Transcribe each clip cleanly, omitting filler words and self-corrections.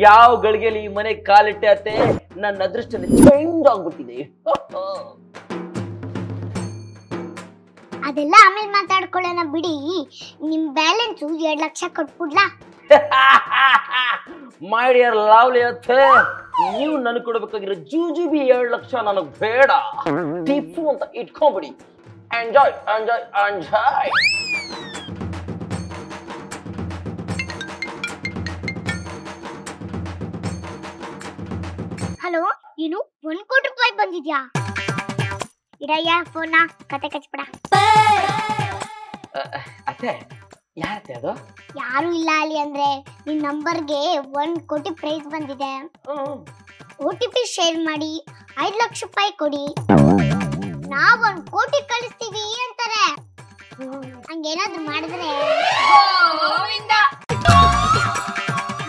ಯಾವ ಗಳಿಗೆಯಲ್ಲಿ ಈ ಮನೆ ಕಾಲಿಟ್ಟೆ ಅತ್ತೆ ನನ್ನ ಅದೃಷ್ಟ ಚೇಂಜ್ ಆಗ್ಬಿಟ್ಟಿದೆ. ಅದೆಲ್ಲ ಆಮೇಲೆ ಮಾತಾಡ್ಕೊಳ್ಳೋಣ ಬಿಡಿ. ನಿಮ್ ಬ್ಯಾಲೆನ್ಸ್ 2 ಲಕ್ಷ ಕೊಟ್ಬಿಡ್ಲಾ? ಮೈ ಡಿಯರ್ ಲವ್ಲಿ ಅತ್ತೆ, ನೀವು ನನಗೆ ಕೊಡ್ಬೇಕಾಗಿರೋ ಜೂಜುಬಿ 2 ಲಕ್ಷ ನನಗ್ ಬೇಡ. ಟಿಪ್ಪು ಅಂತ ಇಟ್ಕೊಂಡ್ಬಿಡಿ. Enjoy enjoy enjoy. ಹಲೋ, ಏನು 1 ಕೋಟಿ ರೂಪಾಯಿ ಬಂದಿದ್ಯಾ? ಇಡಯ್ಯ ಫೋನ, ಕತೆ ಕಚ್ಬಿಡ. ಅತ್ತೆ ಯಾರತ್ತೆ ಅದು? ಯಾರು ಇಲ್ಲ ಅಲ್ಲಿ ಅಂದ್ರೆ ನಿನ್ ನಂಬರ್ಗೆ 1 ಕೋಟಿ ಪ್ರೈಸ್ ಬಂದಿದೆ. OTP ಶೇರ್ ಮಾಡಿ 5 ಲಕ್ಷ ರೂಪಾಯಿ ಕೊಡಿ, ನಾವ್ 1 ಕೋಟಿ ಕಳಿಸ್ತೀವಿ ಅಂತಾರೆ. ಹಂಗೇನಾದ್ರು ಮಾಡಿದ್ರೆ ಗೋವಿಂದ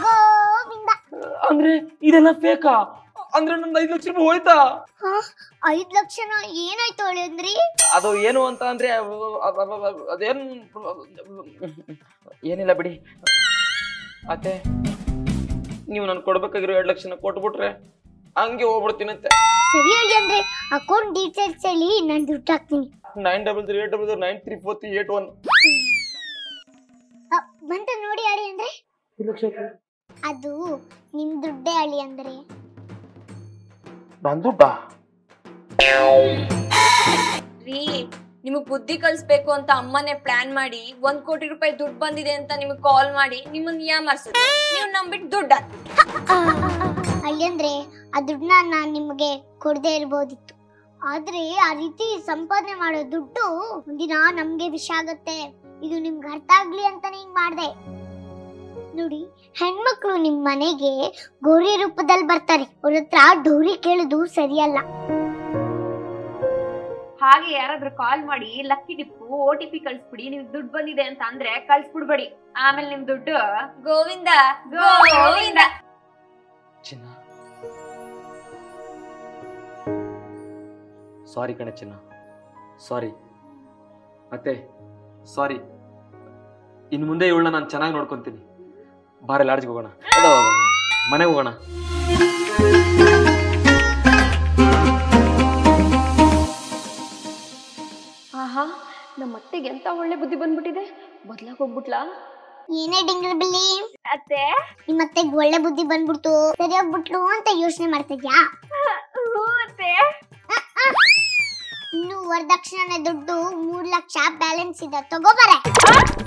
ಗೋವಿಂದ. ಅಂದ್ರೆ ಇದೆಲ್ಲ ಫೇಕಾ? ಅಂದ್ರೆ ನಂದು 5 ಲಕ್ಷ ರೂಪಾಯಿ ಹೋಯ್ತಾ? 5 ಲಕ್ಷನ ಏನಾಯ್ತು ಹೇಳಿ ಅಂದ್ರಿ? ಅದು ಏನು ಅಂತ ಅಂದ್ರೆ ಅದೇನು ಏನಿಲ್ಲ ಬಿಡಿ ಅತ್ತೆ. ನೀವು ನನ್ ಕೊಡ್ಬೇಕಾಗಿರೋ 2 ಲಕ್ಷನ ಕೊಟ್ಬಿಟ್ರೆ ಹಂಗೆ ಹೋಗ್ಬಿಡ್ತೀನಂತೆ. ಸರಿ ಹೇಳಿ ಅಂದ್ರೆ ಅಕೌಂಟ್ ಡೀಟೇಲ್ಸ್ ಹೇಳಿ, ನಾನು ದುಡ್ಡು ಹಾಕ್ತೀನಿ. 933800934881 ಬಂತ ನೋಡಿ ಅಳಿ ಅಂದ್ರೆ. ಅದು ನಿಮ್ ದುಡ್ಡೇ ಅಳಿ ಅಂದ್ರೆ. ನನ್ ದುಡ್ಡಾ? ರೀ, ನಿಮಗ್ ಬುದ್ಧಿ ಕಲಿಸ್ಬೇಕು ಅಂತ ಅಮ್ಮನೇ ಪ್ಲಾನ್ ಮಾಡಿ 1 ಕೋಟಿ ರೂಪಾಯಿ ದುಡ್ಡು ಬಂದಿದೆ ಅಂತ ನಿಮಗ್ ಕಾಲ್ ಮಾಡಿ ನಿಮ್ಮನ್ನ ಯಾಮಾರ್ಸಿದ್ರು. ನೀವು ನಂಬಿಟ್ಟು ದುಡ್ಡ ಅಲ್ಲಿ ಅಂದ್ರೆ ಆ ದುಡ್ಡನ್ನ ನಾನ್ ನಿಮ್ಗೆ ಕೊಡದೇ ಇರ್ಬೋದಿತ್ತು. ಆದ್ರೆ ಆ ರೀತಿ ಸಂಪಾದನೆ ಮಾಡೋ ದುಡ್ಡು ಒಂದಿನ ನಮ್ಗೆ ವಿಷ ಆಗತ್ತೆ. ಇದು ನಿಮ್ಗೆ ಅರ್ಥ ಆಗ್ಲಿ ಅಂತಾನೆ ಹಿಂಗ್ ಮಾಡ್ದೆ. ನೋಡಿ, ಹೆಣ್ಮಕ್ಳು ನಿಮ್ ಮನೆಗೆ ಗೌರಿ ರೂಪದಲ್ಲಿ ಬರ್ತಾರೆ. ಅವ್ರ ಹತ್ರ ಡೌರಿ ಕೇಳುದು ಸರಿಯಲ್ಲ. ಹಾಗೆ ಯಾರಾದ್ರೂ ಕಾಲ್ ಮಾಡಿ ಲಕ್ಕಿ ಟಿಪ್ಪು OTP ಕಳ್ಸ್ಬಿಡಿ, ನಿಮ್ಗೆ ದುಡ್ಡು ಬಂದಿದೆ ಅಂತ ಅಂದ್ರೆ ಕಳ್ಸ್ಬಿಡ್ಬೇಡಿ. ಆಮೇಲೆ ನಿಮ್ ದುಡ್ಡು ಗೋವಿಂದ ಗೋವಿಂದ. ಚಿನ್ನ ಸಾರಿ ಕಣೆ ಚಿನ್ನ, ಸಾರಿ ಅತ್ತೆ, ಸಾರಿ. ಇನ್ ಮುಂದೆ ಇವಳನ್ನ ನಾನು ಚೆನ್ನಾಗಿ ನೋಡ್ಕೊಂತೀನಿ. ಬಾರೆ ಲಾಡ್ಜ್ಗೆ ಹೋಗೋಣ, ಮನೆಗೆ ಹೋಗೋಣ. ಆಹಾ, ನಮ್ಮ ಅತ್ತೆಗೆ ಎಂತ ಒಳ್ಳೆ ಬುದ್ಧಿ ಬಂದ್ಬಿಟ್ಟಿದೆ. ಬದ್ಲಾಗ್ ಹೋಗ್ಬಿಟ್ಲಾ? ಏನೇ ಡಿಂಗರ್ ಬಿಲ್ಲಿ ಅತ್ತೆ, ನಿಮ್ಮ ಅತ್ತೆಗೆ ಒಳ್ಳೆ ಬುದ್ಧಿ ಬಂದ್ಬಿಡ್ತು, ಸರಿ ಹೋಗ್ಬಿಟ್ಲು ಅಂತ ಯೋಚನೆ ಮಾಡ್ತಿದ್ಯಾ? ಅತ್ತೆ, ಇನ್ನು ವರದಕ್ಷಿಣೆ ದುಡ್ಡು 3 ಲಕ್ಷ ಬ್ಯಾಲೆನ್ಸ್ ಇದೆ, ತಗೋಬಾರೆ.